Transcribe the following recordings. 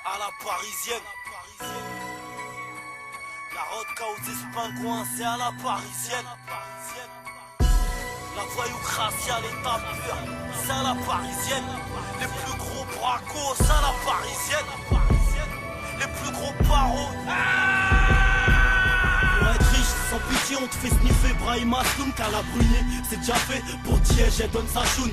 à la parisienne. La rodka aux espingouins, c'est à la parisienne. La voyoucratie à l'état pur, c'est à la parisienne. Les plus gros bracos, c'est à la parisienne. Les plus gros paros. Pour être riche, sans pitié, on te fait sniffer Brahim Asloum. Car la brûlée, c'est déjà fait pour Diège et Don Sachoun.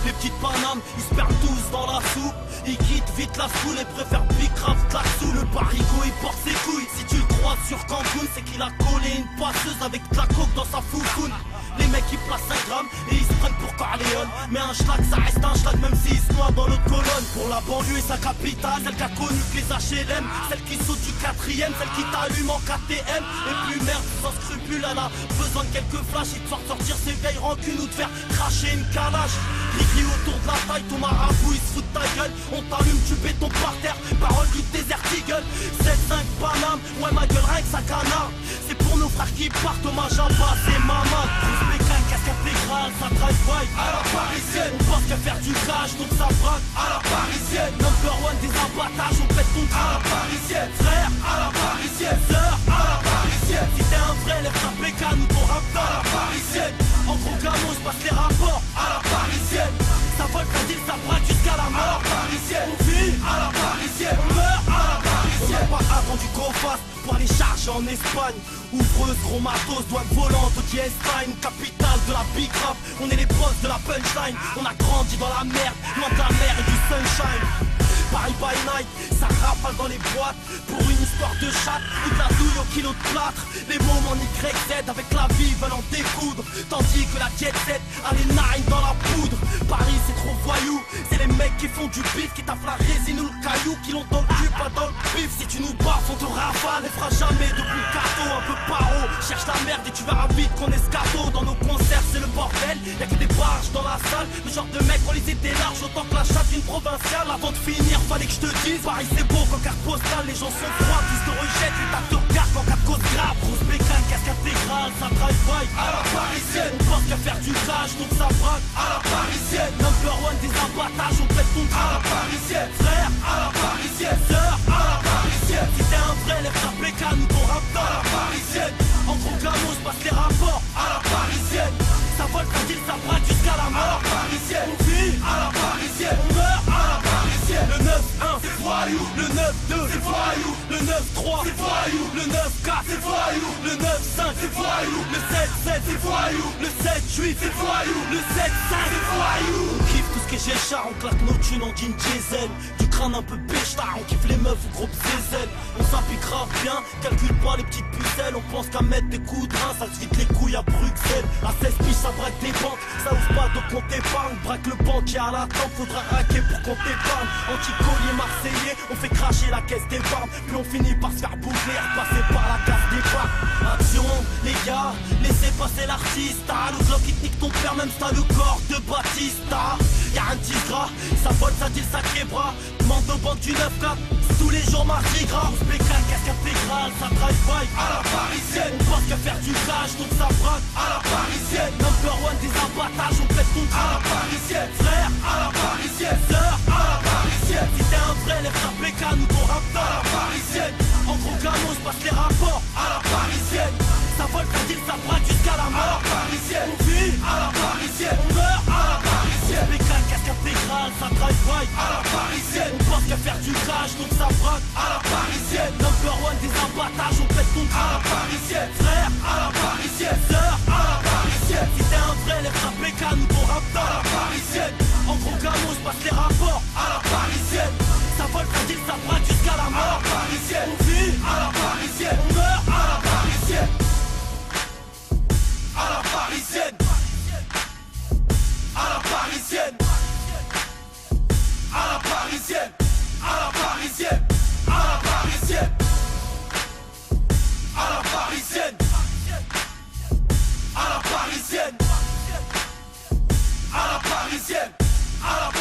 Les petites panames, ils se perdent tous dans la soupe. Ils quittent vite la foule et préfèrent Bicraft la sous. Le barigo il porte ses couilles. Si tu le croises sur Cancun, c'est qu'il a collé une passeuse avec de la coke dans sa foufoune. Les mecs ils placent 5 grammes et ils se prennent pour Corleone. Mais un schlag ça reste un schlag même s'il se noie dans l'autre colonne. Pour la banlieue et sa capitale, celle qui a connu que les HLM, celle qui saute du 4ème, celle qui t'allume en KTM. Et plus merde, sans scrupule, elle a besoin de quelques flashs. Il te fera sortir ses vieilles rancunes ou te faire cracher une calage. Rigli autour de la taille, ton marabout il se fout de ta gueule. On t'allume, tu béton par terre, parole du désert eagle. 7-5 Paname, ouais ma gueule rien que ça canard. C'est pour nos frères qui partent, hommage à bas, c'est maman. Pékin, casque intégrale, ça drive-by à la parisienne. On pense qu'à faire du cash, donc ça braque à la parisienne. Number one des abattages, on pète ton à la parisienne. Frère, à la parisienne. Sœur, à la parisienne. Si t'es un vrai, lève ta pécane ou ton rap à la parisienne. En gros gamo, je passe les rapports à la parisienne. Ça vole, ça dit, ça braque jusqu'à la mort. À la parisienne. On vit à la parisienne. On meurt à la parisienne. On n'a pas attendu qu'on fasse pour aller charger en Espagne. Ouvreuse, gros matos, douane volante au Espagne, capitale de la big rap. On est les boss de la punchline. On a grandi dans la merde, loin de la mer et du sunshine. Paris by night, ça rafale dans les boîtes. Pour une histoire de chatte ou de la douille au kilo de plâtre. Les moments en YZ avec la vie veulent en découdre. Tandis que la jet set a les nines dans la poudre. Paris c'est trop voyou, c'est les mecs qui font du bif, qui taffent la résine ou le caillou, qui l'ont dans le cul, pas dans le bif. Si tu nous baffes on te rafale et fera jamais de bouts cadeau. Un peu paro, cherche la merde et tu verras vite qu'on est scato. Dans nos concerts c'est le bordel, y'a que des barges dans la salle. Le genre de mec on les était large autant que la chatte d'une provinciale. Avant de finir fallait que je te dise, Paris c'est beau quand carte postale. Les gens sont froids, tous te rejettent, les tas te regardent quand quatre causes graves. Grosse bécane, casque intégrale, ça drive-by à la parisienne. On pense qu'à faire du cash donc ça braque à la parisienne. Number one des abattages, on pète ton à la parisienne. Frère, à la parisienne. Sœur, à la parisienne. Si t'es un vrai, lève ta bécane ou ton rap à la parisienne. En gros gamo, je passe les rapports à la parisienne. Ça vole, ça dit, ça braque jusqu'à la mort. À la parisienne. On vit à la parisienne. On meurt à la parisienne. Le 9-1 c'est voyou. Le 9-2 c'est voyou. Le 9-3 c'est voyou. Le 9-4 c'est voyou. Le 9-5 c'est voyou. Le 7-7 c'est voyou. Le 7-8 c'est voyou. Le 7-5 c'est voyou. On kiffe tout ce qui est Géchard, on claque nos thunes en jean diesel. Du crâne un peu béchtard, on kiffe les meufs ou groupe CZ. On s'applique grave bien, calcule pas les petites pucelles. On pense qu'à mettre des coups de rein, ça se vide les couilles à Bruxelles. À 16 piges ça braque des banques, ça ose pas donc on t'épargne. Braque le banquier à la tempe, faudra raquer pour qu'on t'épargne. Anti-collier marseillais, on fait cracher la caisse d'épargne. Puis on finit par se faire boucler, repasser par la case d'épargne. Action, les gars, laissez passer l'artiste. Ah, le bloc il te nique ton père, même ça le corps de Batista. Y'a un petit gras, ça vole, ça dit le sacré bras. Demande aux banques du 9-4, tous les jours mardi gras. On se bécane, casque intégrale, ça drive-by à la parisienne. On pense qu'à faire du cash, donc ça braque à la parisienne. Number one des abattages, on pète ton à la parisienne. Frère, à la parisienne. Sœur, à la parisienne. Si t'es un vrai, lève ta bécane ou ton rap à la parisienne. En gros gamo, je passe les rapports à la parisienne. Ça vole, ça dit, ça braque jusqu'à la mort. À la parisienne. On vit à la parisienne. On meurt à la parisienne. Bécane, casque intégrale, ça drive-by à la parisienne. On pense qu'à faire du cash, donc ça braque à la parisienne. Number one des abattages, on pète ton à la parisienne. Frère, à la parisienne. Sœur, à la parisienne. Si t'es un vrai, lève ta bécane ou ton rap à la parisienne. En gros gamo, je passe les rapports à la parisienne. Ça vole, ça dit, ça braque jusqu'à la mort. À la parisienne. On vit à la parisienne. On meurt à la parisienne. À la parisienne. À la parisienne. À la parisienne. À la parisienne. À la parisienne. À la parisienne. À la parisienne. À la parisienne. À la